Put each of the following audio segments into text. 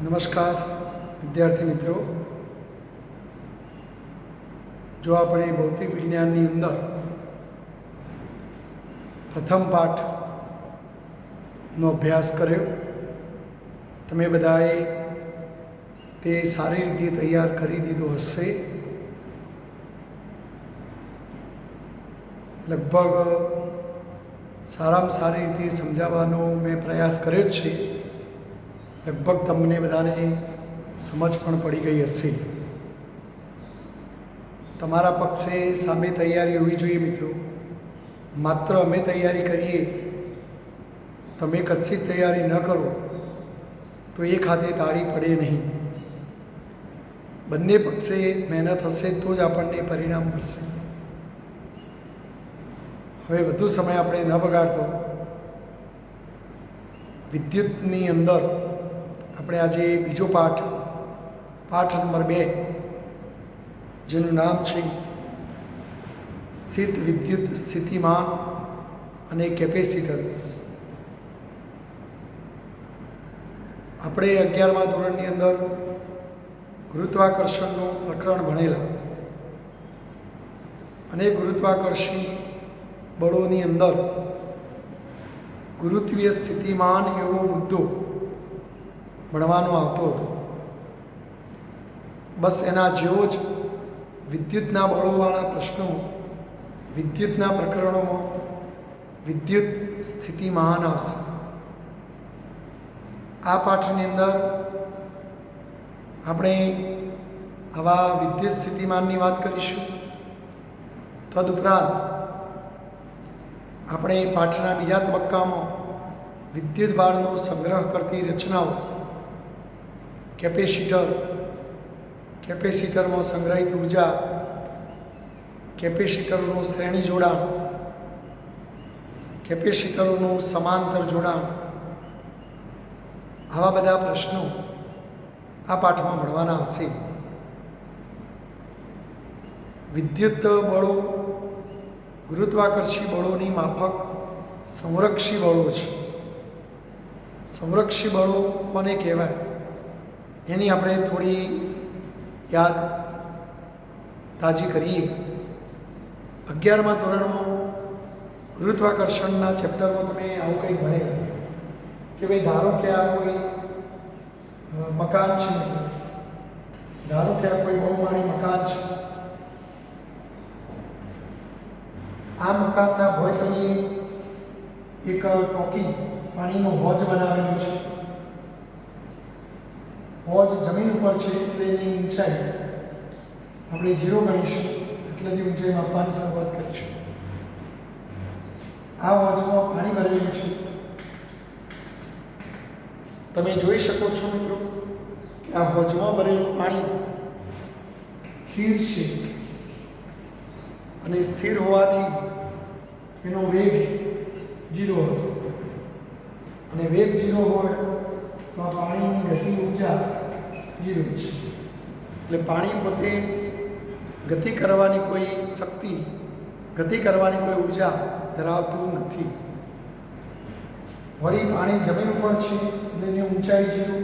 નમસ્કાર વિદ્યાર્થી મિત્રો, જો આપણે ભૌતિક વિજ્ઞાનની અંદર પ્રથમ પાઠનો અભ્યાસ કર્યો, તમે બધાએ તે સારી રીતે તૈયાર કરી દીધો હશે. લગભગ સારામાં સારી રીતે સમજાવવાનો મેં પ્રયાસ કર્યો જ છે. લગભગ તમને બધાને સમજ પણ પડી ગઈ હશે. તમારા પક્ષે સામે તૈયારી હોવી જોઈએ મિત્રો. માત્ર અમે તૈયારી કરીએ, તમે કશી તૈયારી ન કરો તો એ ખાતે તાળી પડે નહીં. બંને પક્ષે મહેનત હશે તો જ આપણને પરિણામ મળશે. હવે વધુ સમય આપણે ન બગાડતો, વિદ્યુતની અંદર આપણે આજે બીજો પાઠ નંબર 2, જેનું નામ છે સ્થિત વિદ્યુત સ્થિતિમાન અને કેપેસિટન્સ. આપણે 11મા ધોરણની અંદર ગુરુત્વાકર્ષણનું પ્રકરણ ભણેલા અને ગુરુત્વાકર્ષી બળોની અંદર ગુરુત્વીય સ્થિતિમાન એવો મુદ્દો ભણવાનો આવતો હતો. બસ એના જેવો જ વિદ્યુતના બળોવાળા પ્રશ્નો, વિદ્યુતના પ્રકરણોમાં વિદ્યુત સ્થિતિમાન આવશે. આ પાઠની અંદર આપણે આવા વિદ્યુત સ્થિતિમાનની વાત કરીશું. તદુપરાંત આપણે પાઠના બીજા તબક્કામાં વિદ્યુત ભારનો સંગ્રહ કરતી રચનાઓ, કેપેસિટરમાં સંગ્રહિત ઉર્જા, કેપેસિટરોનું શ્રેણી જોડાણ, કેપેસિટરોનું સમાંતર જોડાણ, આવા બધા પ્રશ્નો આ પાઠમાં ભણવાના આવશે. વિદ્યુત બળો ગુરુત્વાકર્ષી બળોની માફક સંરક્ષી બળો છે. સંરક્ષી બળો કોને કહેવાય એની આપણે થોડી યાદ તાજી કરીએ. 11મા ધોરણમાં ગુરુત્વાકર્ષણના ચેપ્ટરમાં તમે આવું કંઈક ભણેલા કે ભાઈ ધારો કે આ કોઈ મકાન છે, ધારો કે આ કોઈ બહુમાળી મકાન છે. આ મકાનના ભોંય તળિયે એક ટોકી પાણીનો હોજ બનાવેલો છે. હોજ જમીન ઉપર છે એટલે એની ઊંચાઈ આપણે 0 ગણીશું, એટલેથી ઊંચાઈ માપવાની શરૂઆત કરીશું. આ હોજમાં પાણી ભરેલું છે. તમે જોઈ શકો છો મિત્રો કે આ હોજમાં ભરેલું પાણી સ્થિર છે અને સ્થિર હોવાથી એનો વેગ 0 હશે. અને વેગ 0 હોય તો આ પાણીની ગતિ ઊર્જા 0 છે. એટલે પાણી પોતે ગતિ કરવાની કોઈ શક્તિ, ગતિ કરવાની કોઈ ઉર્જા ધરાવતું નથી. વળી પાણી જમીન ઉપર છે એટલે એની ઊંચાઈ 0.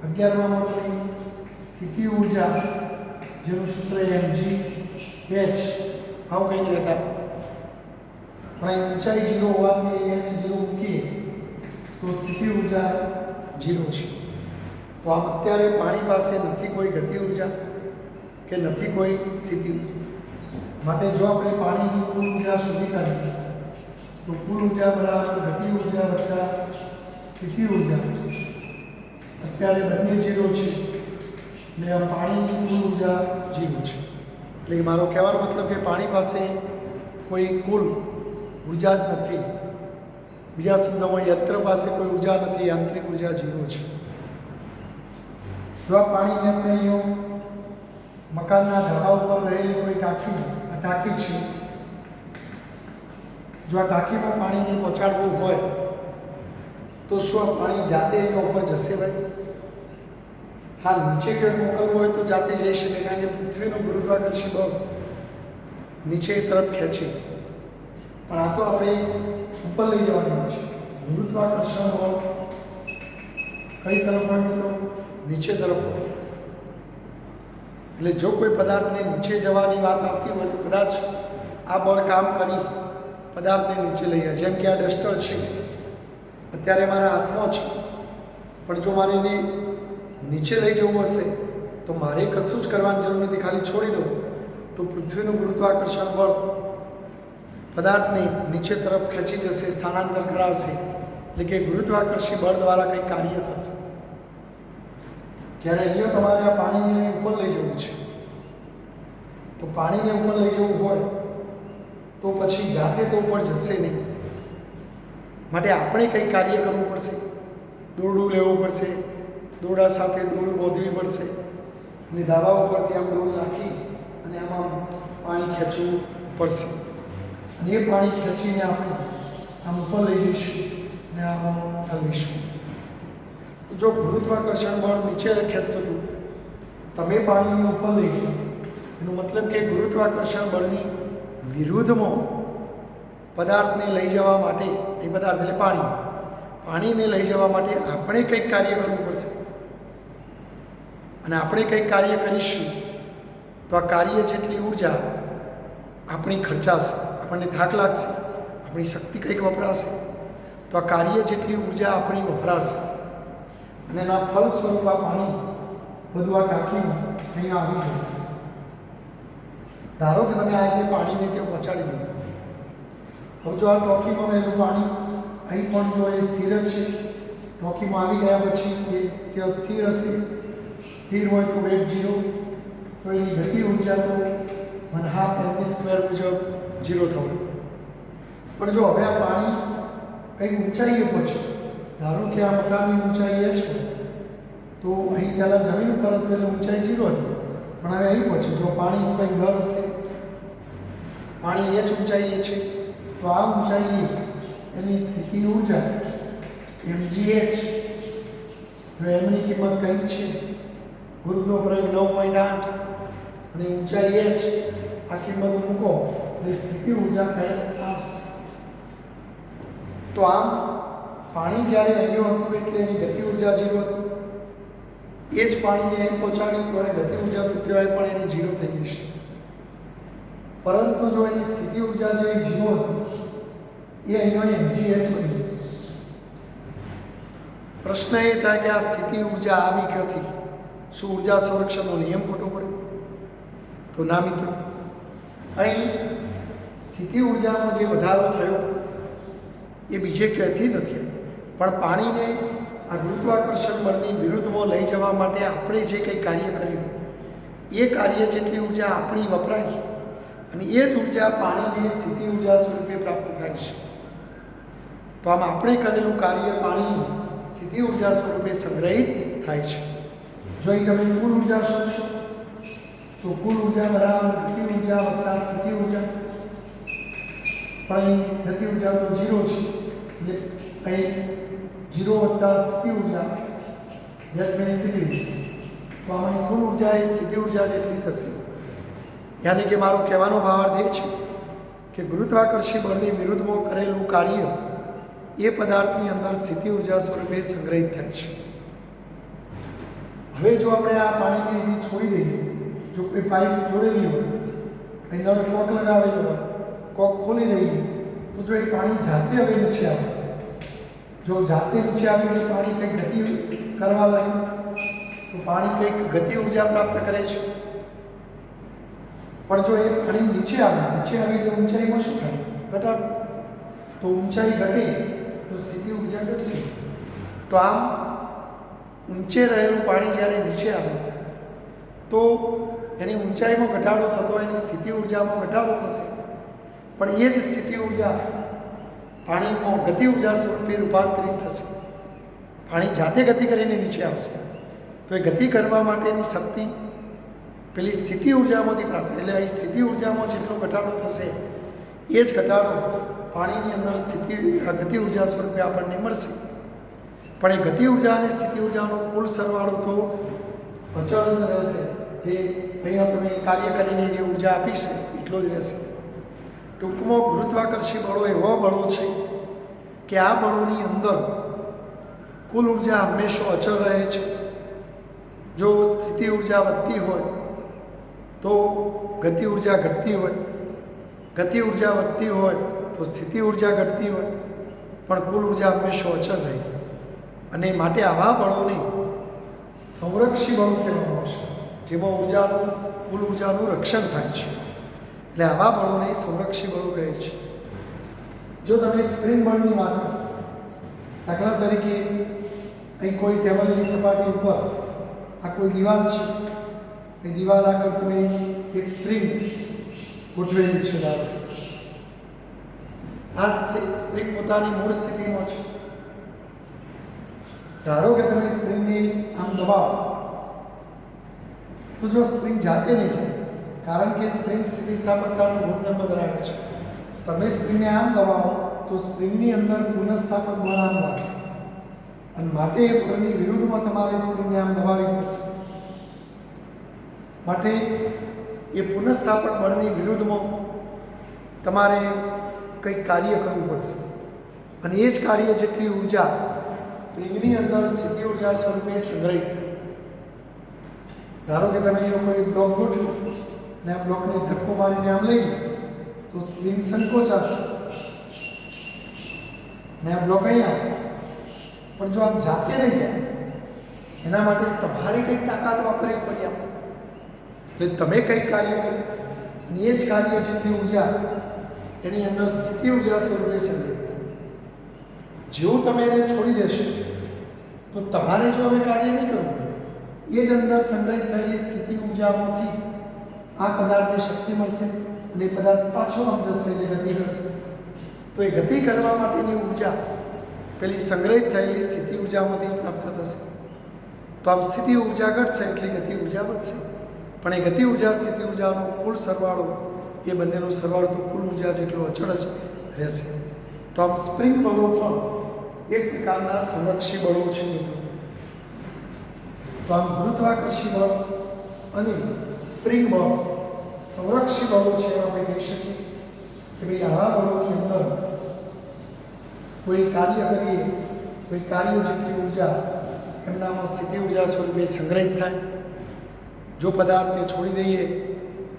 11મા સ્થિતિ ઉર્જા, જેનું સૂત્ર mg h આવું કંઈક લેતા, પણ અહીં ઊંચાઈ 0 હોવાથી h 0 મૂકીએ તો સ્થિતિ ઉર્જા 0 છે. તો આમ અત્યારે પાણી પાસે નથી કોઈ ગતિ ઉર્જા કે નથી કોઈ સ્થિતિ ઉર્જા. માટે જો આપણે પાણીની કુલ ઉર્જા શોધી કાઢીએ તો કુલ ઉર્જા બરાબર ગતિ ઉર્જા વત્તા સ્થિતિ ઉર્જા. અત્યારે બંને 0 છે એટલે આ પાણીની કુલ ઉર્જા 0 છે. એટલે મારો કહેવાનો મતલબ કે પાણી પાસે કોઈ કુલ ઉર્જા જ નથી. બીજા શબ્દોમાં યંત્ર પાસે કોઈ ઉર્જા નથી, યાંત્રિક ઉર્જા 0 છે. જો આ પાણીને આપણે અહીંયા મકાનના ધાબા ઉપર રહેલી કોઈ ટાંકી છે, જો આ ટાંકીમાં પાણીને પહોંચાડવું હોય તો શું આ પાણી જાતે એના ઉપર જશે ભાઈ? હા, નીચે કે મોકલવું હોય તો જાતે જઈ શકે, કારણ કે પૃથ્વીનું ગુરુત્વાકર્ષી બળ નીચે તરફ ખેંચે. પણ આ તો આપણે ઉપર લઈ જવાની હોય છે. ગુરુત્વાકર્ષણ બળ કઈ તરફ હોય મિત્રો? નીચે તરફ હોય. એટલે જો કોઈ પદાર્થને નીચે જવાની વાત આવતી હોય તો કદાચ આ બળ કામ કરી પદાર્થને નીચે લઈ જાય. જેમ કે આ ડસ્ટર છે, અત્યારે મારા હાથમાં છે, પણ જો મારે એને નીચે લઈ જવું હશે તો મારે કશું જ કરવાની જરૂર નથી, ખાલી છોડી દઉં તો પૃથ્વીનું ગુરુત્વાકર્ષણ બળ પદાર્થને નીચે તરફ ખેંચી જશે, સ્થાનાંતર કરાવશે. એટલે કે ગુરુત્વાકર્ષી બળ દ્વારા કંઈક કાર્ય થશે. જ્યારે અહીંયા તમારે આ પાણીને ઉપર લઈ જવું છે, તો પાણીને ઉપર લઈ જવું હોય તો પછી જાતે તો ઉપર જશે નહીં, માટે આપણે કંઈક કાર્ય કરવું પડશે. દોરડું લેવું પડશે, દોરડા સાથે ડોલ બોધવી પડશે અને ધાબા ઉપરથી આમ ડોલ નાખી અને આમાં પાણી ખેંચવું પડશે. અને એ પાણી ખેંચીને આપણે આમ ઉપર લઈ જઈશું અને આમાં ઠલવીશું. તો જો ગુરુત્વાકર્ષણ બળ નીચે ખેંચતું હતું, તમે પાણીને ઉપર લઈ ગયો, એનો મતલબ કે ગુરુત્વાકર્ષણ બળની વિરુદ્ધમાં પદાર્થને લઈ જવા માટે, એ પદાર્થ એટલે પાણીને લઈ જવા માટે આપણે કંઈક કાર્ય કરવું પડશે. અને આપણે કંઈક કાર્ય કરીશું તો આ કાર્ય જેટલી ઉર્જા આપણી ખર્ચાશે, આપણને થાક લાગશે, આપણી શક્તિ કંઈક વપરાશે, તો આ કાર્ય જેટલી ઉર્જા આપણી વપરાશે અને એના ફળ સ્વરૂપ આ પાણી બધું આ ટાંકીમાં અહીંયા આવી જશે. ધારો કે તમે આ રીતે પાણીને ત્યાં પહોંચાડી દીધું. હવે જો આ ટોંકીમાં રહેલું પાણી અહીં પણ જો એ સ્થિર જ છે, ટોંકીમાં આવી ગયા પછી એ ત્યાં સ્થિર હશે. સ્થિર હોય તો વેગ 0, તો એની ગતિ ઉર્જા તો 1/2 mv² મુજબ 0 થવાનું. પણ જો હવે આ પાણી કંઈક ઊંચાઈએ પહોંચે, ધારો કે આ મકાનની ઊંચાઈ h હોય, તો અહીં પહેલાં જમીન ઉપર હતું એટલે ઊંચાઈ 0 હતી, પણ હવે અહીં પહોંચે. જો પાણીનું કંઈક દર હશે, પાણી h ઊંચાઈએ છે, તો આ ઊંચાઈએ એની સ્થિતિ ઉર્જા mgh, જો એમની કિંમત કંઈક છે, ગુરુત્વ પ્રયોગ 9.8 અને ઊંચાઈ h, આ કિંમત મૂકો એટલે સ્થિતિ ઉર્જા કંઈક આવશે. તો આમ પાણી જ્યારે અહીંયા હતું એટલે એની ગતિ ઉર્જા 0 હતી, એ જ પાણીને અહીં પહોંચાડ્યું તો એની ગતિ ઉર્જા તો ત્યાં પણ એની 0 થઈ ગઈ છે. પરંતુ જો એની સ્થિતિ ઉર્જા જે 0 હતી એ અહીંયા mgh બની. પ્રશ્ન એ થાય કે આ સ્થિતિ ઉર્જા આવી ક્યાંથી? શું ઉર્જા સંરક્ષણનો નિયમ ખોટો પડ્યો? તો ના મિત્રો, અહીં સ્થિતિ ઉર્જામાં જે વધારો થયો એ બીજે ક્યાંથી નથી, પણ પાણીને આ ગુરુત્વાકર્ષણ બળની વિરુદ્ધમાં લઈ જવા માટે આપણે જે કંઈ કાર્ય કર્યું એ કાર્ય જેટલી ઉર્જા આપણી વપરાય અને એ જ ઉર્જા પાણીની સ્થિતિ ઉર્જા સ્વરૂપે પ્રાપ્ત થાય છે. તો આમ આપણે કરેલું કાર્ય પાણીની સ્થિતિ ઉર્જા સ્વરૂપે સંગ્રહિત થાય છે. જો અહીં તમે કુલ ઉર્જા શોધશો તો કુલ ઉર્જા બરાબર ગતિ ઉર્જા વત્તા સ્થિતિ ઉર્જા, પણ અહીં ગતિ ઉર્જા તો 0 છે એટલે અહીં 0 વત્તા સ્થિતિ ઉર્જા that means સ્થિતિ. તો આમાં કુલ ઉર્જા એ સ્થિતિ ઉર્જા જેટલી થશે. યાની કે મારો કહેવાનો ભાવાર્થ એ છે કે ગુરુત્વાકર્ષી બળની વિરુદ્ધમાં કરેલું કાર્ય એ પદાર્થની અંદર સ્થિતિ ઉર્જા સ્વરૂપે સંગ્રહિત થાય છે. હવે જો આપણે આ પાણીને અહીંથી છોડી દઈએ, જો કોઈ પાઇપ જોડેલી હોય, અહીં નળ કોક લગાવેલો હોય, કોક ખોલી દઈએ, તો જો એ પાણી જાતે હવે નીચે આવશે. જો જાતે નીચે આવે એટલે પાણી કંઈક ગતિ કરવા લાગ્યું, તો પાણી કંઈક ગતિ ઉર્જા પ્રાપ્ત કરે છે. પણ જો એ પાણી નીચે આવે એટલે ઊંચાઈમાં શું થાય? ઘટાડો. તો ઊંચાઈ ઘટે તો સ્થિતિ ઉર્જા ઘટશે. તો આમ ઊંચે રહેલું પાણી જ્યારે નીચે આવે તો એની ઊંચાઈમાં ઘટાડો થતો હોય, એની સ્થિતિ ઉર્જામાં ઘટાડો થશે, પણ એ જ સ્થિતિ ઉર્જા પાણીમાં ગતિ ઉર્જા સ્વરૂપે રૂપાંતરિત થશે. પાણી જાતે ગતિ કરીને નીચે આવશે, તો એ ગતિ કરવા માટેની શક્તિ પેલી સ્થિતિ ઉર્જામાંથી પ્રાપ્ત. એટલે અહીં સ્થિતિ ઉર્જામાં જેટલો ઘટાડો થશે એ જ ઘટાડો પાણીની અંદર ગતિ ઉર્જા સ્વરૂપે આપણને મળશે. પણ એ ગતિ ઉર્જા અને સ્થિતિ ઉર્જાનો કુલ સરવાળો તો અચળ જ રહેશે. જે અહીંયા તમે કાર્ય કરીને જે ઉર્જા આપી છે એટલો જ રહેશે. ટૂંકમાં ગુરુત્વાકર્ષી બળો એવા બળો છે કે આ બળોની અંદર કુલ ઉર્જા હંમેશા અચળ રહે છે જો સ્થિતિ ઉર્જા વધતી હોય તો ગતિ ઉર્જા ઘટતી હોય, ગતિ ઉર્જા વધતી હોય તો સ્થિતિ ઉર્જા ઘટતી હોય, પણ કુલ ઉર્જા હંમેશા અચળ રહે. અને માટે આવા બળોને સંરક્ષી બળો કહેવામાં આવશે, જેમાં ઉર્જાનું કુલ ઉર્જાનું રક્ષણ થાય છે. એટલે આવા બળોને સંરક્ષી બળો કહે છે. જો તમે સ્પ્રિંગ બળની વાત કરો, દાખલા તરીકે અહીં કોઈ ટેબલની સપાટી ઉપર આ કોઈ દિવાલ છે, એ દિવાલ આગળ તમે એક સ્પ્રિંગ ગોઠવેલી છે. આ સ્પ્રિંગ પોતાની મૂળ સ્થિતિમાં છે. ધારો કે તમે સ્પ્રિંગને આમ દબાવો તો જો સ્પ્રિંગ જાતે નહીં જાય, કારણ કે સ્પ્રિંગ સ્થિતિસ્થાપકતાનો ગુણધર્મ ધરાવે છે. તમે સ્પ્રિંગને આમ દબાવો તો સ્પ્રિંગની અંદર પુનઃસ્થાપક બળ આમ લાગે, અને માટે એ બળની વિરુદ્ધમાં તમારે સ્પ્રિંગને આમ દબાવવી પડશે. માટે એ પુનઃસ્થાપક બળની વિરુદ્ધમાં તમારે કંઈક કાર્ય કરવું પડશે, અને એ જ કાર્ય જેટલી ઉર્જા સ્પ્રિંગની અંદર સ્થિતિ ઉર્જા સ્વરૂપે સંગ્રહિત થાય. ધારો કે તમે એનો કોઈ બ્લોક ગોઠવો અને આ બ્લોકને ધક્કો મારીને આમ લઈ જાઓ તો સ્પ્રિંગ સંકોચાશે અને આ બ્લોક અહીં આવશે. પણ જો આમ જાતે નહીં જાય, એના માટે તમારે કંઈક તાકાત વાપરવી પડી. એટલે તમે કંઈક કાર્ય કર્યું અને એ જ કાર્ય જેટલી ઉર્જા એની અંદર સ્થિતિ ઉર્જા સ્વરૂપે સંગ્રહિત. જેવું તમે એને છોડી દેશો તો તમારે જો હવે કાર્ય નહીં કરવું, એ જ અંદર સંગ્રહિત થયેલી સ્થિતિ ઉર્જામાંથી આ પદાર્થને શક્તિ મળશે અને એ પદાર્થ પાછો આમ જશે એટલે ગતિ કરશે. તો એ ગતિ કરવા માટેની ઉર્જા પેલી સંગ્રહિત થયેલી સ્થિતિ ઉર્જામાંથી જ પ્રાપ્ત થશે. તો આમ સ્થિતિ ઉર્જા ઘટશે એટલે ગતિ ઉર્જા વધશે. પણ એ ગતિ ઉર્જા સ્થિતિ ઉર્જાનો કુલ સરવાળો, એ બંનેનો સરવાળો તો કુલ ઉર્જા જેટલો અચળ જ રહેશે. તો આમ સ્પ્રિંગ બળો પણ એક પ્રકારના સંરક્ષી બળો છે. તો આમ ગુરુત્વાકર્ષી બળ અને સ્પ્રિંગ બળ સંરક્ષી બળો છે. આપણે કહી શકીએ કે ભાઈ આવા બળોની અંદર કોઈ કાર્ય કરીએ, કોઈ કાર્ય જેટલી ઉર્જા એમનામાં સ્થિતિ ઉર્જા સ્વરૂપે સંગ્રહિત થાય. જો પદાર્થને છોડી દઈએ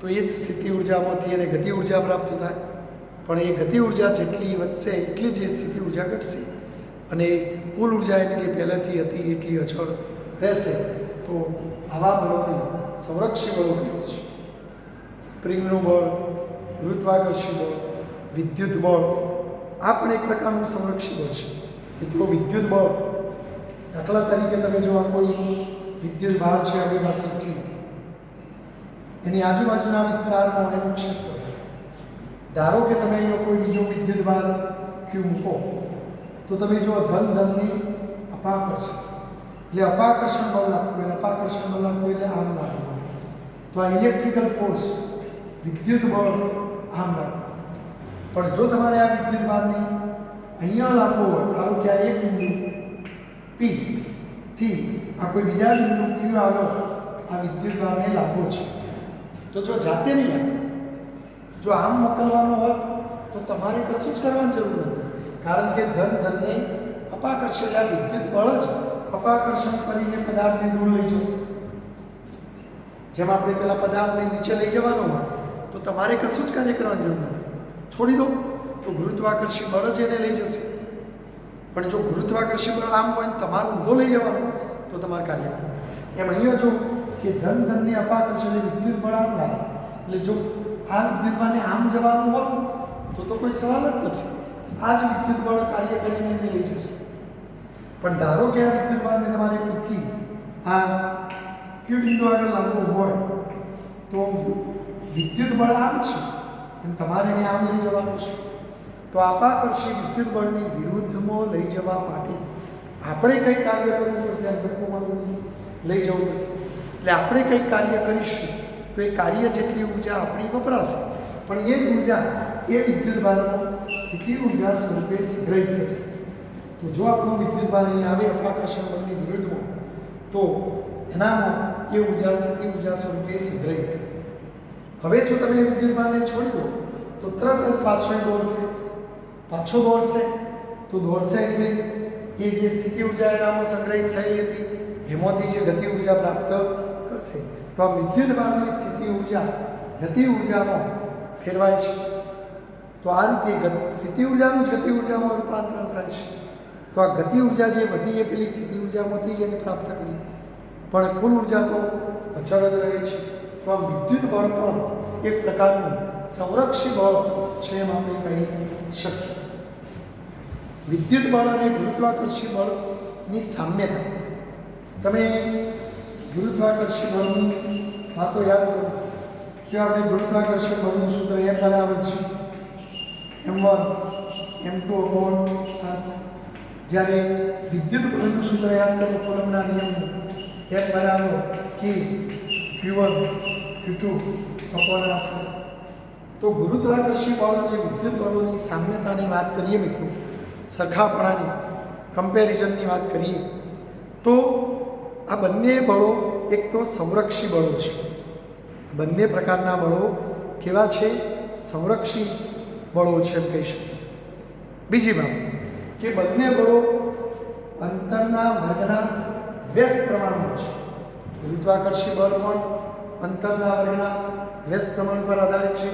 તો એ જ સ્થિતિ ઉર્જામાંથી એને ગતિ ઉર્જા પ્રાપ્ત થાય, પણ એ ગતિ ઉર્જા જેટલી વધશે એટલી જ એ સ્થિતિ ઉર્જા ઘટશે અને કુલ ઉર્જા એની જે પહેલેથી હતી એટલી અચળ રહેશે. તો આવા બળોને સંરક્ષી બળો કહે છે. સ્પ્રિંગનું બળ, ગુરુત્વાકર્ષી બળ, વિદ્યુત બળ, આ પણ એક પ્રકારનું સંરક્ષી બળ છે. મિત્રો, વિદ્યુત બળ, દાખલા તરીકે તમે જો આ કોઈ વિદ્યુત ભાર છે આપણી પાસે ક્યુ, એની આજુબાજુના વિસ્તારમાં એનું ક્ષેત્ર, ધારો કે તમે અહીંયા કોઈ બીજો વિદ્યુત ભાર ક્યુ મૂકો તો તમે જો ધનની અપાકર્ષણ, એટલે અપાકર્ષણ બળ લાગતું હોય, અપાકર્ષણ બળ લાગતું એટલે આમ લાગતું. તો આ ઇલેક્ટ્રિકલ ફોર્સ, વિદ્યુત બળ આમ લાગતું. પણ જો તમારે આ વિદ્યુત ભારને અહીંયા લાવવો હોય, ધારો કે આ એક બિંદુ પી થી આ કોઈ બીજા બિંદુ ક્યુ આગળ આ વિદ્યુત ભારને લાવવો છે, તો જો જાતે નહીં આવે, જો આમ મોકલવાનો હોત તો તમારે કશું જ કરવાની જરૂર નથી. કારણ કે ધનને અપાકર્ષણ, એટલે આ વિદ્યુત બળ જ અપાકર્ષણ કરીને પદાર્થને દૂર લઈ જવું. જેમ આપણે પેલા પદાર્થને નીચે લઈ જવાનો હોય તો તમારે કશું જ કાર્ય કરવાની જરૂર નથી, છોડી દો તો ગુરુત્વાકર્ષી બળ જ એને લઈ જશે. પણ જો ગુરુત્વાકર્ષી બળ આમ હોય ને તમારે ઊંધો લઈ જવાનું હોય તો તમારે કાર્ય કરવું. એમ અહીંયા જો કે ધનની અપાકર્ષણ એટલે વિદ્યુત બળ આમ લાગે, એટલે જો આ વિદ્યુત બળને આમ જવાનું હોત તો કોઈ સવાલ જ નથી. આ જ વિદ્યુત બળ કાર્ય કરીને એને લઈ જશે. પણ ધારો કે આ વિદ્યુત બળને તમારે પીથી આ ક્યુ બિંદુ આગળ લાવવું હોય તો વિદ્યુત બળ આમ છે અને તમારે એને આમ લઈ જવાનું છે. તો અપાકર્ષી વિદ્યુત બળની વિરુદ્ધમાં લઈ જવા માટે આપણે કંઈક કાર્ય કરવું પડશે, આ ધક્કોમાં લઈ જવું પડશે. એટલે આપણે કંઈક કાર્ય કરીશું તો એ કાર્ય જેટલી ઉર્જા આપણી વપરાશે, પણ એ જ ઉર્જા એ વિદ્યુત ભારમાં સ્થિતિ ઉર્જા સ્વરૂપે સંગ્રહિત થશે. તો જો આપણો વિદ્યુત ભાર અહીં આવે અપાકર્ષણ બળની વિરુદ્ધમાં, તો એનામાં એ ઉર્જા સ્થિતિ ઉર્જા સ્વરૂપે સંગ્રહિત થાય. હવે જો તમે વિદ્યુત ભારને છોડી દો તો તરત જ પાછો દોડશે. તો દોડશે એટલે એ જે સ્થિતિ ઉર્જા એનામાં સંગ્રહિત થયેલી હતી એમાંથી જે ગતિ ઉર્જા પ્રાપ્ત કરશે. તો આ વિદ્યુત ભારની સ્થિતિ ઉર્જા ગતિ ઉર્જામાં ફેરવાય છે. તો આ રીતે સ્થિતિ ઉર્જાનું જ ગતિ ઉર્જામાં રૂપાંતરણ થાય છે. તો આ ગતિ ઉર્જા જે વધી એ પેલી સ્થિતિ ઉર્જામાંથી જ એને પ્રાપ્ત કરી, પણ કુલ ઉર્જા તો અચળ જ રહે છે. તો આ વિદ્યુત બળ પણ એક પ્રકારનું સંરક્ષી બળ છે એમ આપણે કહી શકીએ. વિદ્યુત બળ અને ગુરુત્વાકર્ષી બળની સામ્યતા. તમે ગુરુત્વાકર્ષી બળની વાતો યાદ કરો કે આપણે ગુરુત્વાકર્ષણ બળનું સૂત્ર એ બરાબર છે m1 m2 અપોન r. જ્યારે વિદ્યુત બળનું સૂત્ર યાદ કરો કુલમ્બના નિયમનું, f બરાબર k q1 q2 upon r. તો ગુરુત્વાકર્ષી બળ અને વિદ્યુત બળોની સામ્યતાની વાત કરીએ મિત્રો, સરખાપણાની કમ્પેરિઝનની વાત કરીએ તો આ બંને બળો એક તો સંરક્ષી બળો છે. બંને પ્રકારના બળો કેવા છે? સંરક્ષી બળો છે એમ કહી શકીએ. બીજી બાબત કે બંને બળો અંતરના વર્ગના વ્યસ્ત પ્રમાણમાં છે. ગુરુત્વાકર્ષી બળ પણ અંતરના વર્ગના વ્યસ્ત પ્રમાણ પર આધારિત છે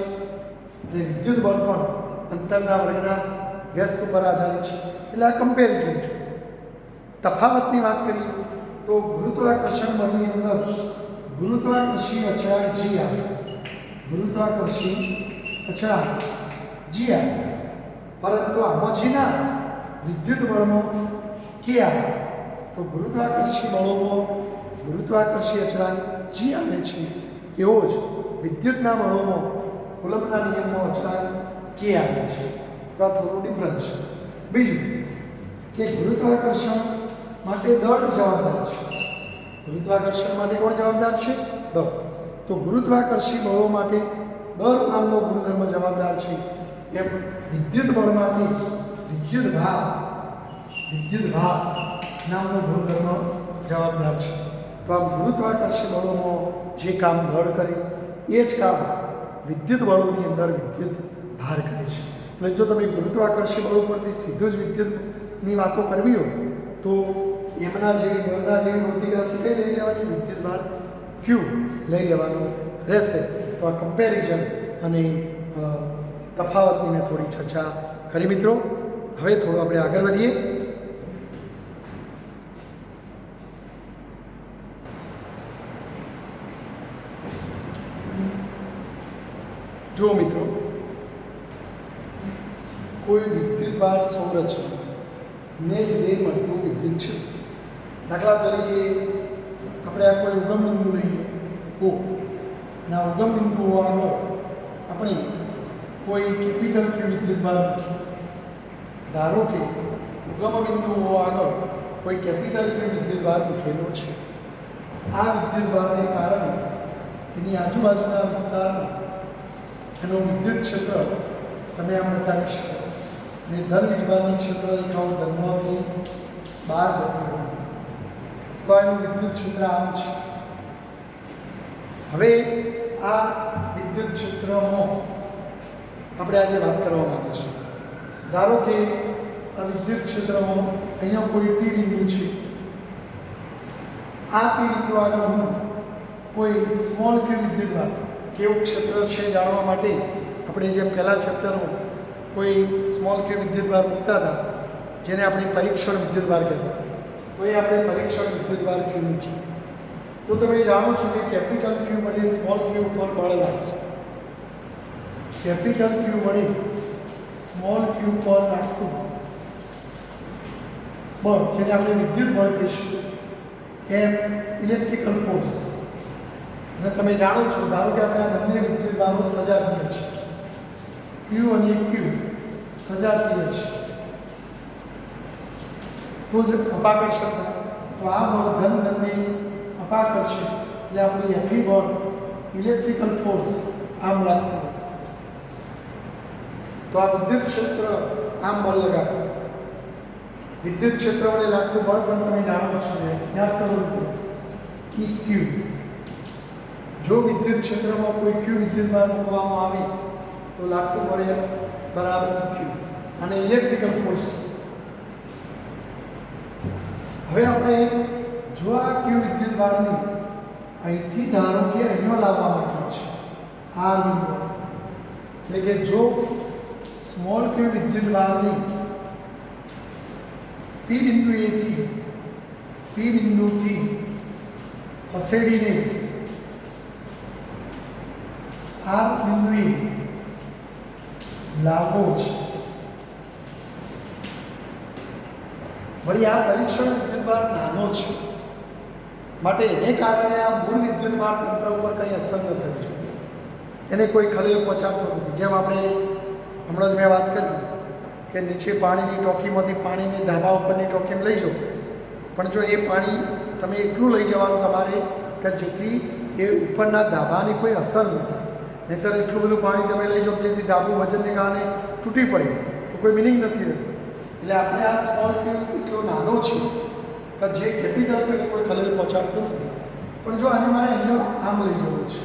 અને વિદ્યુત બળ પણ અંતરના વર્ગના વ્યસ્ત ઉપર આધારિત છે. એટલે આ કમ્પેરિઝન છે. તફાવતની વાત કરીએ તો ગુરુત્વાકર્ષણ બળની અંદર ગુરુત્વાકર્ષી અચળાંક g આવે, ગુરુત્વાકર્ષી અચળાંક g આવે, પરંતુ આમાં g ના વિદ્યુત બળમાં k આવે. તો ગુરુત્વાકર્ષી બળોમાં ગુરુત્વાકર્ષી અચળાંક g આવે છે, એવો જ વિદ્યુતના બળોમાં કુલમ્બના નિયમમાં અચળાંક k આવે છે. તો આ થોડું ડિફરન્સ છે. બીજું કે ગુરુત્વાકર્ષણ માટે દળ જવાબદાર છે. ગુરુત્વાકર્ષણ માટે કોણ જવાબદાર છે? દળ. તો ગુરુત્વાકર્ષી બળો માટે દળ નામનો ગુણધર્મ જવાબદાર છે, એમ વિદ્યુત બળ માટે વિદ્યુત ભાર નામનો ગુણધર્મ જવાબદાર છે. તો આમ ગુરુત્વાકર્ષી બળોમાં જે કામ દળ કરે એ જ કામ વિદ્યુત બળોની અંદર વિદ્યુત ભાર કરે છે. એટલે જો તમે ગુરુત્વાકર્ષી બળ ઉપરથી સીધું જ વિદ્યુતની વાતો કરવી હોય તો એમના જેવી દળના જેવી ભૌતિક રાશિ કઈ લઈ લેવાની? વિદ્યુત ભાર q લઈ લેવાનું રહેશે. તો આ કમ્પેરિઝન અને તફાવતની મેં થોડી ચર્ચા કરી મિત્રો. હવે થોડું આપણે આગળ વધીએ. જો મિત્રો, કોઈ વિદ્યુત ભાર સંરચનાને લીધે મળતું વિદ્યુત છે. દાખલા તરીકે આપણે આ કોઈ ઉગમ બિંદુ લઈએ O, અને આ ઉગમ બિંદુઓ આગળ આપણે કોઈ કેપિટલ Q વિદ્યુત ભાર મૂકીએ. ધારો કે ઉગમ બિંદુઓ આગળ કોઈ કેપિટલ Q વિદ્યુત ભાર મૂકેલો છે. આ વિદ્યુત ભારને કારણે એની આજુબાજુના વિસ્તારમાં એનો વિદ્યુત ક્ષેત્ર તમે આમ બતાવી શકો. અને ધન વીજભારની ક્ષેત્ર રેખાઓ ધનમાંથી બહાર જતી હોય તો એનું વિદ્યુત ક્ષેત્ર આમ છે. હવે આ વિદ્યુત ક્ષેત્રમાં આપણે આજે વાત કરવા માંગીએ છીએ. ધારો કે આ વિદ્યુત ક્ષેત્રમાં અહીંયા કોઈ પી બિંદુ છે. આ પી બિંદુ આગળ હું કોઈ સ્મોલ કે વિદ્યુત ભાર કેવું ક્ષેત્ર છે જાણવા માટે આપણે જેમ પહેલા ચેપ્ટરમાં કોઈ સ્મોલ કે વિદ્યુત ભાર મૂકતા હતા, જેને આપણે પરીક્ષણ વિદ્યુત ભાર કહેતા, તો એ આપણે પરીક્ષણ વિદ્યુત ભાર Q મૂકીએ. તો તમે જાણો છો કે કેપિટલ Q વડે સ્મોલ Q પર બળ લાગશે. કેપિટલ Q વડે સ્મોલ Q પર લાગતું બળ, જેને આપણે વિદ્યુત બળ કહીશું, એમ ઇલેક્ટ્રિકલ ફોર્સ. અને તમે જાણો છો, ધારો કે આપણે આ બંને વિદ્યુત ભારો સજાતીય છે, Q અને Q સજાતીય છે, તો જ અપાકર્ષણ થાય. તો આ બળ ધનને અપાકર્ષે એટલે આપણું Fe બળ ઇલેક્ટ્રિકલ ફોર્સ આમ લાગતું હોય. તો આ વિદ્યુત ક્ષેત્ર આમ બળ લગાડે. વિદ્યુત ક્ષેત્ર વડે લાગતું બળ પણ તમે જાણો છો, યાદ કરો EQ. જો વિદ્યુત ક્ષેત્રમાં કોઈ Q વિદ્યુત ભાર મૂકવામાં આવે તો લાગતું બળ બરાબર Q અને ઇલેક્ટ્રિકલ ફોર્સ. હવે આપણે જો આ ક્યુ વિદ્યુત બાળની અહીંથી ધારો કે અહીંયા લાવવા માંગીએ છીએ આ બિંદુ, એટલે કે જો સ્મોલ ક્યુ વિદ્યુત બાળની પી બિંદુથી ખસેડીને આ બિંદુએ લાવવો છે. વળી આ પરીક્ષણ વિદ્યુતભાર નાનો છે માટે એને કારણે આ મૂળ વિદ્યુતભાર તંત્ર ઉપર કંઈ અસર ન થવી જોઈએ, એને કોઈ ખલેલ પહોંચાડતો નથી. જેમ આપણે હમણાં જ મેં વાત કરી કે નીચે પાણીની ટોંકીમાંથી પાણીની ધાબા ઉપરની ટોંકીમાં લઈ જાઓ, પણ જો એ પાણી તમે એટલું લઈ જવાનું તમારે કે જેથી એ ઉપરના ધાબાની કોઈ અસર ન થાય. નહીંતર એટલું બધું પાણી તમે લઈ જાઓ જેથી ધાબું વજનને કારણે તૂટી પડે તો કોઈ મિનિંગ નથી રહેતું. એટલે આપણે આ સ્મોલ ક્યુ એટલો નાનો છે કે જે કેપિટલ ક્યુને કોઈ ખલેલ પહોંચાડતો નથી. પણ જો આને મારે અહીંયા આમ લઈ જવું છે,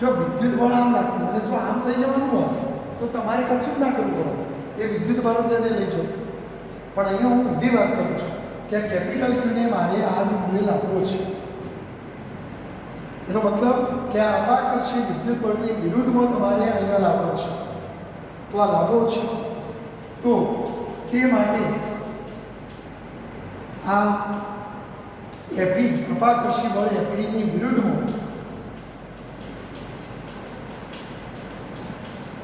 જો વિદ્યુત બળ આમ લાગતું એટલે જો આમ લઈ જવાનું હોય તો તમારે કશું જ ના કરવું પડે, એ વિદ્યુત બળ જ એને લઈ જાઓ. પણ અહીંયા હું બધી વાત કરું છું કે આ કેપિટલ ક્યુને મારે આ બિંદુએ લાવવો છે. એનો મતલબ કે આ અપાકર્ષી વિદ્યુત બળની વિરુદ્ધમાં તમારે અહીંયા લાવવો છે. તો આ લાવવો છે તો તે માટે આ એફી અપાકર્ષી બળ એફડીની વિરુદ્ધમાં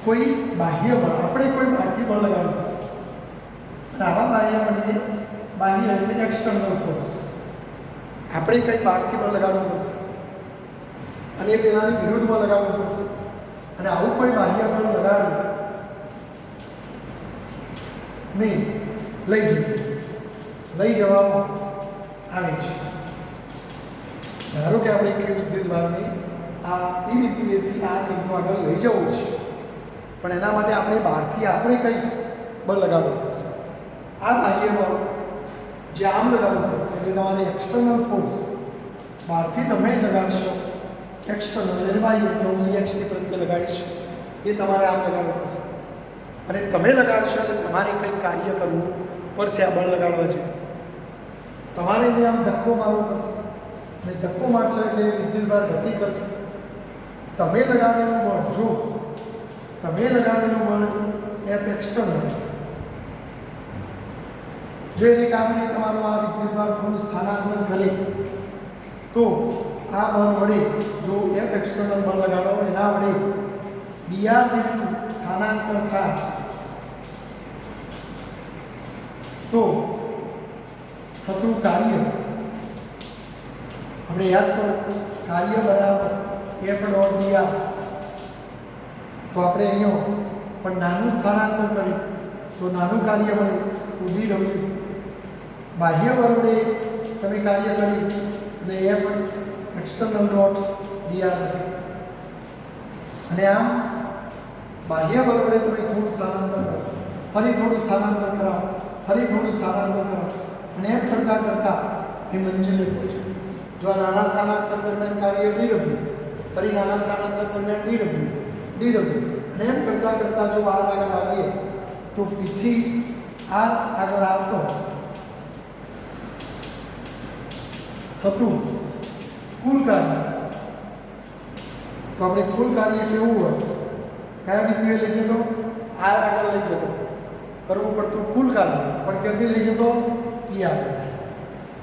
કોઈ બાહ્ય બળ, આપણે કોઈ બાહ્ય બળ લગાવવું પડશે. અને આવા બાહ્ય બળને બાહ્ય એટલે એક્સટર્નલ ફોર્સ, આપણે કંઈક બહારથી બળ લગાડવું પડશે અને એ પેલાની વિરુદ્ધમાં લગાવવું પડશે. અને આવું કોઈ બાહ્ય બળ લગાડવું નહીં, લઈ જવામાં આવે છે. ધારો કે આપણે એક વિદ્યુત ભારને આ એ બિંદુએથી આ બિંદુ આગળ લઈ જવું છે, પણ એના માટે આપણે બહારથી આપણે કંઈ બળ લગાડવું પડશે. આ બાહ્ય બળ જે આમ લગાડવું પડશે એટલે તમારે એક્સટર્નલ ફોર્સ બહારથી તમે લગાડશો, એક્સટર્નલ એટલે બાહ્ય એટલે હું એક્સની પ્રત્યે લગાડીશ, એ તમારે આમ લગાડવું પડશે. અને તમે લગાડશો એટલે તમારે કંઈક કાર્ય કરવું પડશે. આ બળ લગાડવા જોઈએ તમારે એને આમ ધક્કો મારવો પડશે, અને ધક્કો મારશો એટલે વિદ્યુતભાર ગતિ કરશે. તમે લગાડેલું બળ, જો તમે લગાડેલું બળ એફ એક્સટર્નલ, જો એને કારણે તમારું આ વિદ્યુતભાર થોડું સ્થાનાંતર કરે તો આ બળ વડે જો એફ એક્સટર્નલ બળ લગાડો એના વડે ડીઆર જેટલું સ્થાનાંતર થાય તો થતું કાર્ય આપણે યાદ કરો, કાર્ય બરાબર એફ ડોટ ડીઆર. તો આપણે અહીંયા પણ નાનું સ્થાનાંતર કર્યું તો નાનું કાર્ય મળે તો ડીડબ્લ્યુ. બાહ્ય બળ વડે તમે કાર્ય કર્યું એટલે એફ એક્સટર્નલ ડોટ ડીઆર. અને આમ બાહ્ય બળ વડે તમે થોડું સ્થાનાંતર કરો, ફરી થોડું સ્થાનાંતર કરાવો, ફરી થોડું સ્થાનાંતર કરો, અને એમ કરતાં કરતાં એ મંજિલે પહોંચો. જો આ નાના સ્થાનાંતર દરમિયાન કાર્ય ડીડબ્લ્યુ, ફરી નાના સ્થાનાંતર દરમિયાન ડીડબ્લ્યુ, અને એમ કરતાં કરતાં જો આર આગળ આવીએ તો પીથી આર આગળ આવતો થતું કુલ કાર્ય. તો આપણે કુલ કાર્ય કેવું હોય, કયા બિંદુએ લઈ જતો, આર આગળ લઈ જતો કરવું પડતું કુલ કાર્ય, પણ ક્યાંથી લઈ જતો, પી આગળ.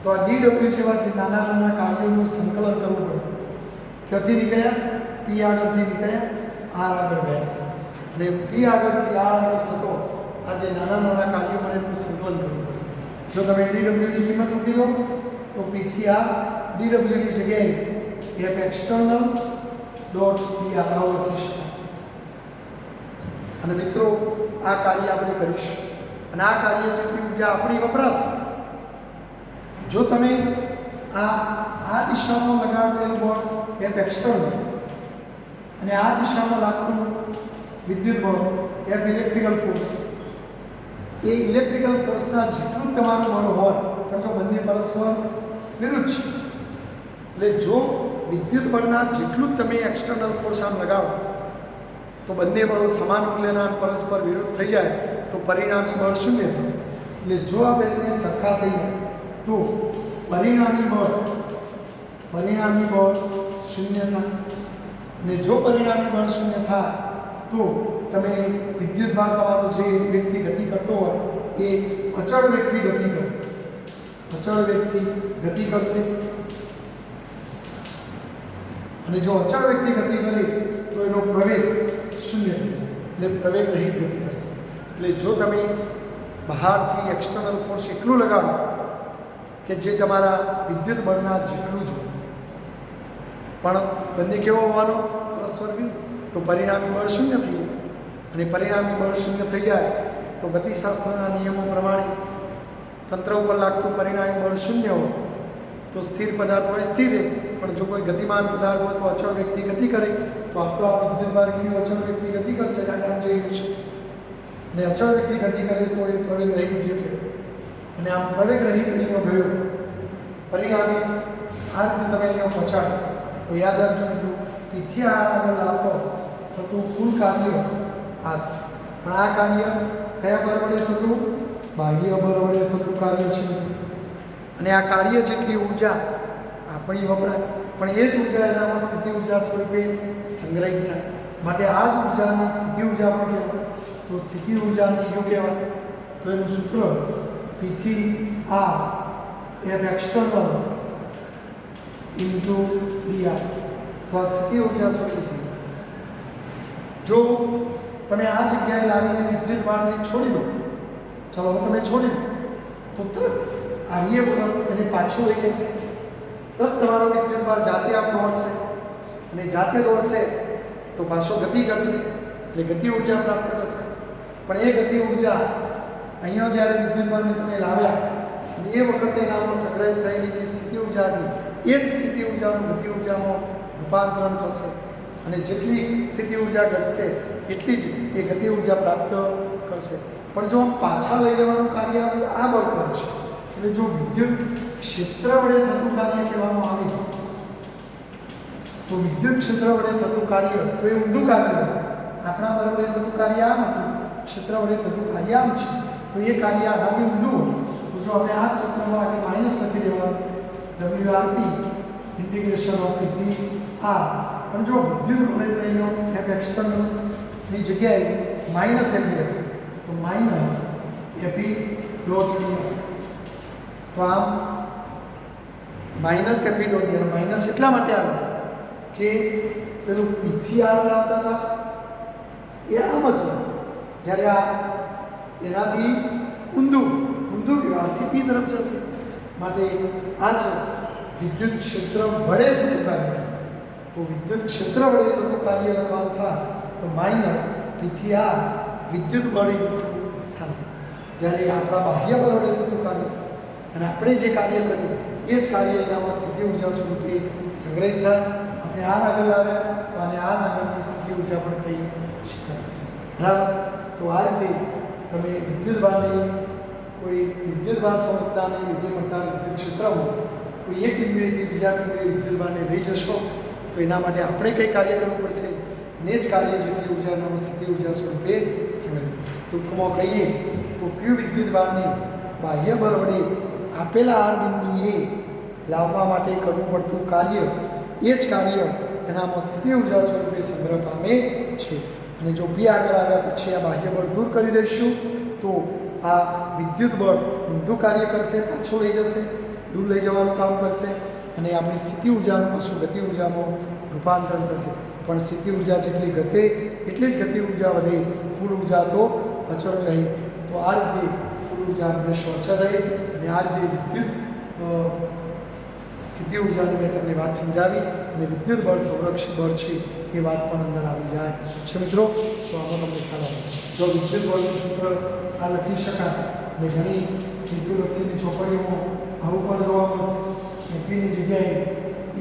તો આ ડીડબ્લ્યુ જેવા જે નાના નાના કાર્યોનું સંકલન કરવું પડે, ક્યાંથી નીકળ્યા, પી આગળથી નીકળ્યા, આર આગળ ગયા, અને પી આગળથી આર આગળ થતો આ જે નાના નાના કાર્યો મને એનું સંકલન કરવું પડે. જો તમે ડીડબ્લ્યુની કિંમત મૂકી દો તો પીથી આર ડીડબ્લ્યુની જગ્યાએ F external dot P R આવું લખી શકાય. અને મિત્રો આ કાર્ય આપણે કરીશું, અને આ કાર્ય જેટલી ઉર્જા આપણી વપરાશે, જો તમે આ દિશામાં લગાડેલું બળ એફ એક્સટર્નલ અને આ દિશામાં લાગતું વિદ્યુત બળ એફ ઇલેક્ટ્રિકલ ફોર્સ, એ ઇલેક્ટ્રિકલ ફોર્સના જેટલું જ તમારું બળ હોય, પણ જો બંને પરસ્પર વિરુદ્ધ છે, એટલે જો વિદ્યુત બળના જેટલું જ તમે એક્સટર્નલ ફોર્સ આમ લગાવો તો બંને બળો સમાન મૂલ્યના પરસ્પર વિરુદ્ધ થઈ જાય તો પરિણામી બળ શૂન્ય થાય. એટલે જો આ બંને સરખા થઈ જાય તો પરિણામી બળ શૂન્ય થાય અને જો પરિણામી બળ શૂન્ય થાય તો તમે વિદ્યુતભાર તમારો જે વ્યક્તિ ગતિ કરતો હોય એ અચળ વેગથી ગતિ કરશે અને જો અચળ વેગથી ગતિ કરે તો એનો પ્રવેગ શૂન્ય થાય એટલે પ્રવેગ રહિત ગતિ કરશે. એટલે જો તમે બહારથી એક્સટર્નલ ફોર્સ એટલું લગાડો કે જે તમારા વિદ્યુત બળના જેટલું જ હોય પણ બંને કેવો હોવાનો પરસ્પર વિરુદ્ધ, તો પરિણામી બળ શૂન્ય થઈ જાય અને પરિણામી બળ શૂન્ય થઈ જાય તો ગતિશાસ્ત્રના નિયમો પ્રમાણે તંત્ર ઉપર લાગતું પરિણામી બળ શૂન્ય હોય તો સ્થિર પદાર્થ હોય સ્થિર રહે, પણ જો કોઈ ગતિમાન પદાર્થ હોય તો અચળ વ્યક્તિ ગતિ કરે તો આપણો આ વિદ્યુતભાર કેવું અચળ વ્યક્તિ ગતિ કરશે કારણ કે આમ જઈ રહ્યું છે અને અચળ વ્યક્તિ ગતિ કરે તો એ પ્રવેગ રહિત થયો અને આમ પ્રવેગ રહિત અહીંયો ગયો પરિણામે આ રીતે તમે અહીંયા પહોંચાડો તો યાદ રાખજો મિત્રો પીથી આગળ લાવતો થતું કુલ કાર્ય આ પણ આ કાર્ય કયા બળ વડે થતું? બાહ્ય બળ વડે થતું કાર્ય છે અને આ કાર્ય જેટલી ઉર્જા આપણી વપરાય પણ એ જ ઉર્જા એનામાં સ્થિતિ ઉર્જા સ્વરૂપે સંગ્રહિત થાય માટે આ જ ઉર્જાની સ્થિતિ ઉર્જા પણ કહેવાય. તો સ્થિતિ ઉર્જાને યુ કહેવાય. તો એનું સૂત્ર પીથી R F external into DR. તો આ સ્થિતિ ઉર્જા સ્વરૂપે સંગ્રહ. જો તમે આ જગ્યાએ લાવીને વિદ્યુતભારને છોડી દો, ચાલો હવે તમે છોડી દો તો તરત આર્ય બળ એને પાછું લઈ જશે, તરત તમારો વિદ્યુતભાર જાતે આમ દોડશે અને જાતે દોડશે તો પાછો ગતિ કરશે એટલે ગતિ ઉર્જા પ્રાપ્ત કરશે. પણ એ ગતિ ઉર્જા અહીંયા જ્યારે વિદ્યુતભારને તમે લાવ્યા અને એ વખતે એનામાં સંગ્રહિત થયેલી જે સ્થિતિ ઉર્જા હતી એ જ સ્થિતિ ઉર્જાનું ગતિ ઉર્જામાં રૂપાંતરણ થશે અને જેટલી સ્થિતિ ઉર્જા ઘટશે એટલી જ એ ગતિ ઉર્જા પ્રાપ્ત કરશે. પણ જો આમ પાછા લઈ જવાનું કાર્ય આવે તો આ બળ કરશે. એટલે જો વિદ્યુત ક્ષેત્ર વડે થતું કાર્ય કહેવામાં આવે તો વિદ્યુત ક્ષેત્ર વડે થતું કાર્ય તો એ ઊંધું કાર્ય આપણા બળ વડે થતું કાર્ય આમ હતું, ક્ષેત્ર વડે થતું કાર્ય આમ છે તો એ કાર્ય આનાથી ઊંધું હોય. તો જો આપણે આ જ સૂત્રમાં આગળ માઇનસ લખી દેવાનું WRP ઇન્ટિગ્રેશન ઓફ પીથી આર. પણ જો વિદ્યુત વડે થયેલો એફ એક્સટર્નલની જગ્યાએ માઇનસ એફી લખીએ તો માઇનસ એફી ડોટ ડીઆર. તો આમ માઇનસ એફી ડોટ ડીઆર માઇનસ એટલા માટે આવે કે પેલું પીથી આર લાવતા હતા એ આમ હતું, જ્યારે આ એનાથી ઊંધું ગયું આરથી પી તરફ જશે માટે આ જ વિદ્યુત ક્ષેત્ર વડે થતું કાર્ય. તો વિદ્યુત ક્ષેત્ર વડે થતું કાર્ય લખવાનું થાય તો માઇનસ પીથી આર વિદ્યુત બળ સ્થાન, જ્યારે આપણા બાહ્ય બળ વડે થતું કાર્ય અને આપણે જે કાર્ય કર્યું એ જ કાર્ય એનામાં સ્થિતિ ઉર્જા સ્વરૂપે સંગ્રહિત થાય. આપણે આર આગળ લાવ્યા તો આને આર આગળની સ્થિતિ ઉર્જા પણ કહી શકાય. બરાબર. તો આ રીતે તમે વિદ્યુતભારની કોઈ વિદ્યુતભાર સંરચનાને લીધે મળતા વિદ્યુત ક્ષેત્રમાં કોઈ એક બિંદુએથી બીજા બિંદુએ વિદ્યુતભારને લઈ જશો તો એના માટે આપણે કંઈ કાર્ય કરવું પડશે ને જ કાર્ય જેટલી ઉર્જાનો સ્થિતિ ઉર્જા સ્વરૂપે સંગ્રહિત. ટૂંકમાં કહીએ તો ક્યુ વિદ્યુતભારની બાહ્ય બળ વડે આપેલા આર બિંદુએ લાવવા માટે કરવું પડતું કાર્ય એ જ કાર્ય એનામાં સ્થિતિ ઉર્જા સ્વરૂપે સંગ્રહ પામે છે. અને જો પી આગળ આવ્યા પછી આ બાહ્ય બળ દૂર કરી દઈશું તો આ વિદ્યુત બળ ઊંધું કાર્ય કરશે, પાછું લઈ જશે, દૂર લઈ જવાનું કામ કરશે અને આપણી સ્થિતિ ઉર્જાનું પાછું ગતિ ઉર્જામાં રૂપાંતરણ થશે. પણ સ્થિતિ ઉર્જા જેટલી ઘટે એટલી જ ગતિ ઉર્જા વધે, કુલ ઉર્જા તો અચળ રહે. તો આ રીતે કુલ ઉર્જા હંમેશા અચળ રહે અને આ રીતે વિદ્યુત સ્થિતિ ઉર્જાની મેં તમને વાત સમજાવી અને વિદ્યુત બળ સંરક્ષિત બળ છે એ વાત પણ અંદર આવી જાય છે મિત્રો. તો આમાં તમને ખ્યાલ આવે જો વિદ્યુત બળનું સૂત્ર આ લખી શકાય અને ઘણી વિદ્યુતલક્ષીની ચોપડીઓમાં આવું પણ જોવા મળશે. પીની જગ્યાએ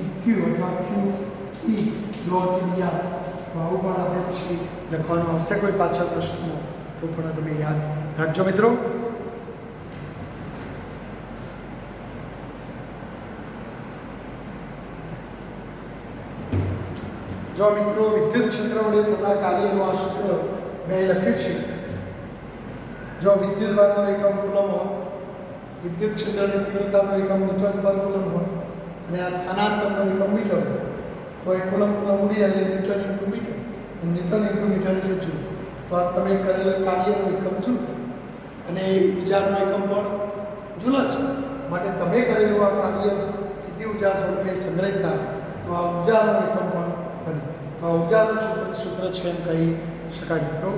ઇક્યુ અથવા ક્યુ ઈ ડોટ ડીઆર તો આવું પણ આપણે પછી લખવાનું આવશે કોઈ પાછળ પ્રશ્નમાં તો પણ તમે યાદ રાખજો મિત્રો. જો મિત્રો વિદ્યુત ક્ષેત્ર વડે થતા કાર્યનું આ સૂત્ર મેં લખ્યું છે. જો વિદ્યુતભારનો એકમ કુલમ હોય વિદ્યુત ક્ષેત્રની તીવ્રતાનો એકમ ન્યૂટન પર કુલમ હોય અને આ સ્થાનાંતરનો એકમ મીટર હોય તો એ કુલમ ઉડી આવે ન્યૂટન ઇન્ટુ મીટર અને ન્યૂટન ઇન્ટુ મીટર એટલે જૂલ. તો આ તમે કરેલા કાર્યનો એકમ જૂલ અને ઉર્જાનો એકમ પણ જૂલ જ. માટે તમે કરેલું આ કાર્ય જ સ્થિતિ ઉર્જા સ્વરૂપે સંગ્રહિત થાય તો આ ઉર્જાનો એકમ પણ બને. તો આ ઉર્જાનું સૂત્ર છે એમ કહી શકાય મિત્રો.